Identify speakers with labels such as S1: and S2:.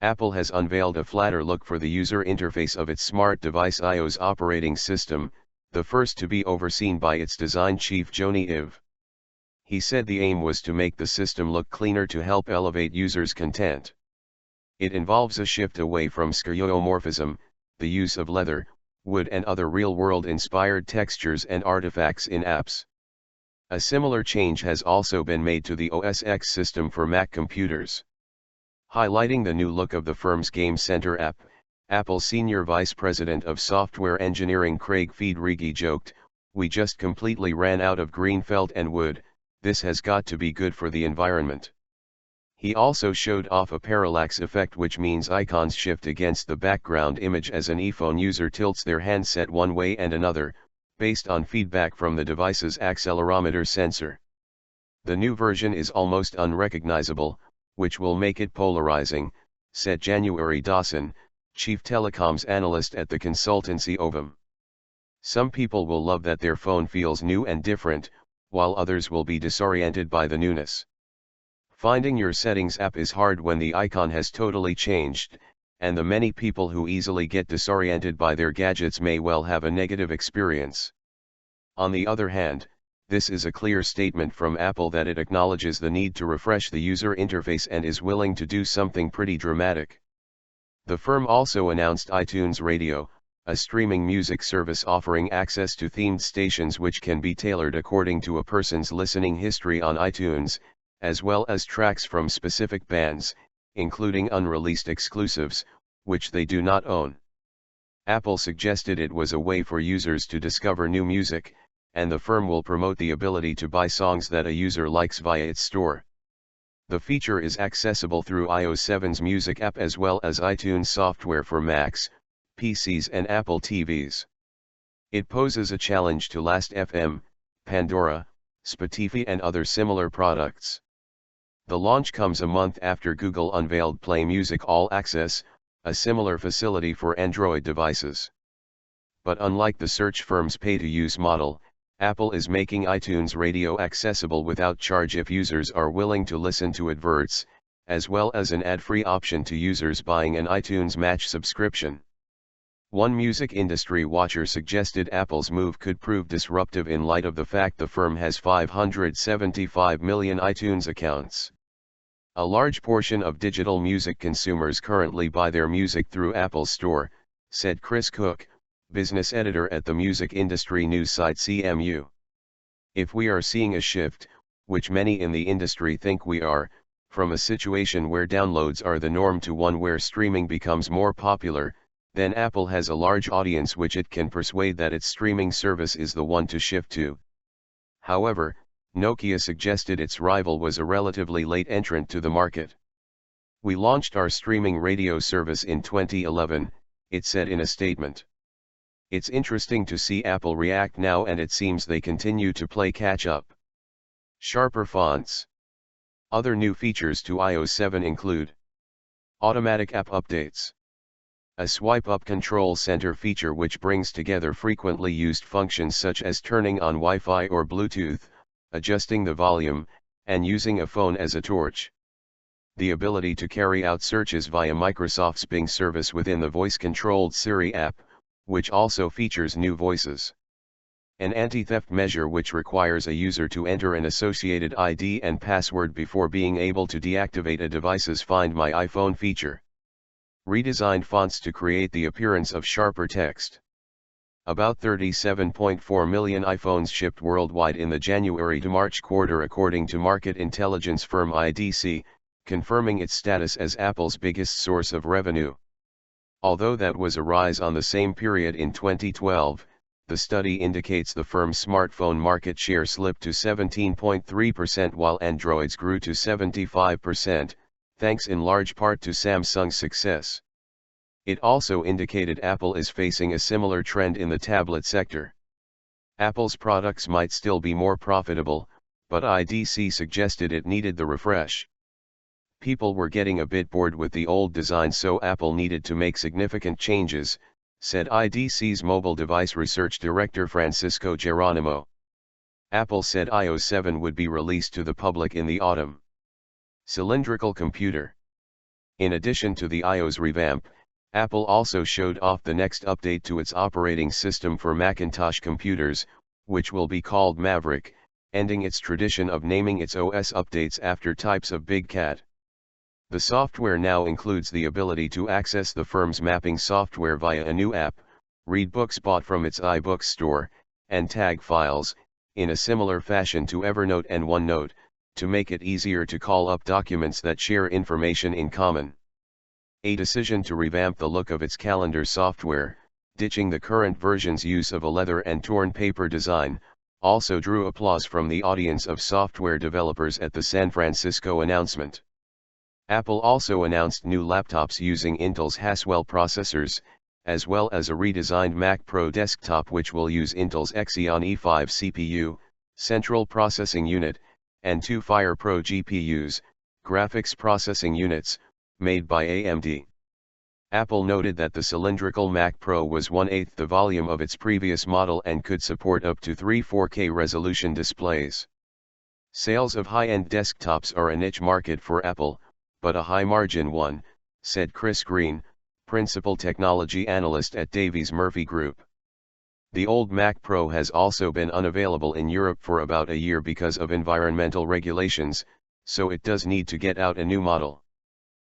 S1: Apple has unveiled a flatter look for the user interface of its smart device iOS operating system, the first to be overseen by its design chief Jony Ive. He said the aim was to make the system look cleaner to help elevate users' content. It involves a shift away from skeuomorphism, the use of leather, wood and other real-world inspired textures and artifacts in apps. A similar change has also been made to the OS X system for Mac computers. Highlighting the new look of the firm's Game Center app, Apple's Senior Vice President of Software Engineering Craig Federighi joked, "We just completely ran out of green felt and wood, this has got to be good for the environment." He also showed off a parallax effect, which means icons shift against the background image as an iPhone user tilts their handset one way and another, based on feedback from the device's accelerometer sensor. The new version is almost unrecognizable, which will make it polarizing, said January Dawson, chief telecoms analyst at the consultancy Ovum. Some people will love that their phone feels new and different, while others will be disoriented by the newness. Finding your settings app is hard when the icon has totally changed, and the many people who easily get disoriented by their gadgets may well have a negative experience. On the other hand, this is a clear statement from Apple that it acknowledges the need to refresh the user interface and is willing to do something pretty dramatic. The firm also announced iTunes Radio, a streaming music service offering access to themed stations which can be tailored according to a person's listening history on iTunes, as well as tracks from specific bands, including unreleased exclusives, which they do not own. Apple suggested it was a way for users to discover new music, and the firm will promote the ability to buy songs that a user likes via its store. The feature is accessible through iOS 7's Music app as well as iTunes software for Macs, PCs and Apple TVs. It poses a challenge to Last.fm, Pandora, Spotify and other similar products. The launch comes a month after Google unveiled Play Music All Access, a similar facility for Android devices. But unlike the search firm's pay-to-use model, Apple is making iTunes Radio accessible without charge if users are willing to listen to adverts, as well as an ad-free option to users buying an iTunes Match subscription. One music industry watcher suggested Apple's move could prove disruptive in light of the fact the firm has 575 million iTunes accounts. A large portion of digital music consumers currently buy their music through Apple's store, said Chris Cook, business editor at the music industry news site CMU. If we are seeing a shift, which many in the industry think we are, from a situation where downloads are the norm to one where streaming becomes more popular, then Apple has a large audience which it can persuade that its streaming service is the one to shift to. However, Nokia suggested its rival was a relatively late entrant to the market. "We launched our streaming radio service in 2011, it said in a statement. It's interesting to see Apple react now, and it seems they continue to play catch-up. Sharper fonts. Other new features to iOS 7 include automatic app updates, a swipe-up control center feature which brings together frequently used functions such as turning on Wi-Fi or Bluetooth, adjusting the volume, and using a phone as a torch. The ability to carry out searches via Microsoft's Bing service within the voice-controlled Siri app, which also features new voices. An anti-theft measure which requires a user to enter an associated ID and password before being able to deactivate a device's Find My iPhone feature. Redesigned fonts to create the appearance of sharper text. About 37.4 million iPhones shipped worldwide in the January to March quarter according to market intelligence firm IDC, confirming its status as Apple's biggest source of revenue. Although that was a rise on the same period in 2012, the study indicates the firm's smartphone market share slipped to 17.3% while Androids grew to 75%, thanks in large part to Samsung's success. It also indicated Apple is facing a similar trend in the tablet sector. Apple's products might still be more profitable, but IDC suggested it needed the refresh. People were getting a bit bored with the old design, so Apple needed to make significant changes, said IDC's mobile device research director Francisco Geronimo. Apple said iOS 7 would be released to the public in the autumn. Cylindrical computer. In addition to the iOS revamp, Apple also showed off the next update to its operating system for Macintosh computers, which will be called Maverick, ending its tradition of naming its OS updates after types of Big Cat. The software now includes the ability to access the firm's mapping software via a new app, read books bought from its iBooks store, and tag files, in a similar fashion to Evernote and OneNote, to make it easier to call up documents that share information in common. A decision to revamp the look of its calendar software, ditching the current version's use of a leather and torn paper design, also drew applause from the audience of software developers at the San Francisco announcement. Apple also announced new laptops using Intel's Haswell processors, as well as a redesigned Mac Pro desktop which will use Intel's Xeon E5 CPU, central processing unit, and two Fire Pro GPUs, graphics processing units, made by AMD. Apple noted that the cylindrical Mac Pro was 1/8 the volume of its previous model and could support up to 3 4K resolution displays. Sales of high-end desktops are a niche market for Apple, but a high-margin one, said Chris Green, principal technology analyst at Davies Murphy Group. The old Mac Pro has also been unavailable in Europe for about a year because of environmental regulations, so it does need to get out a new model.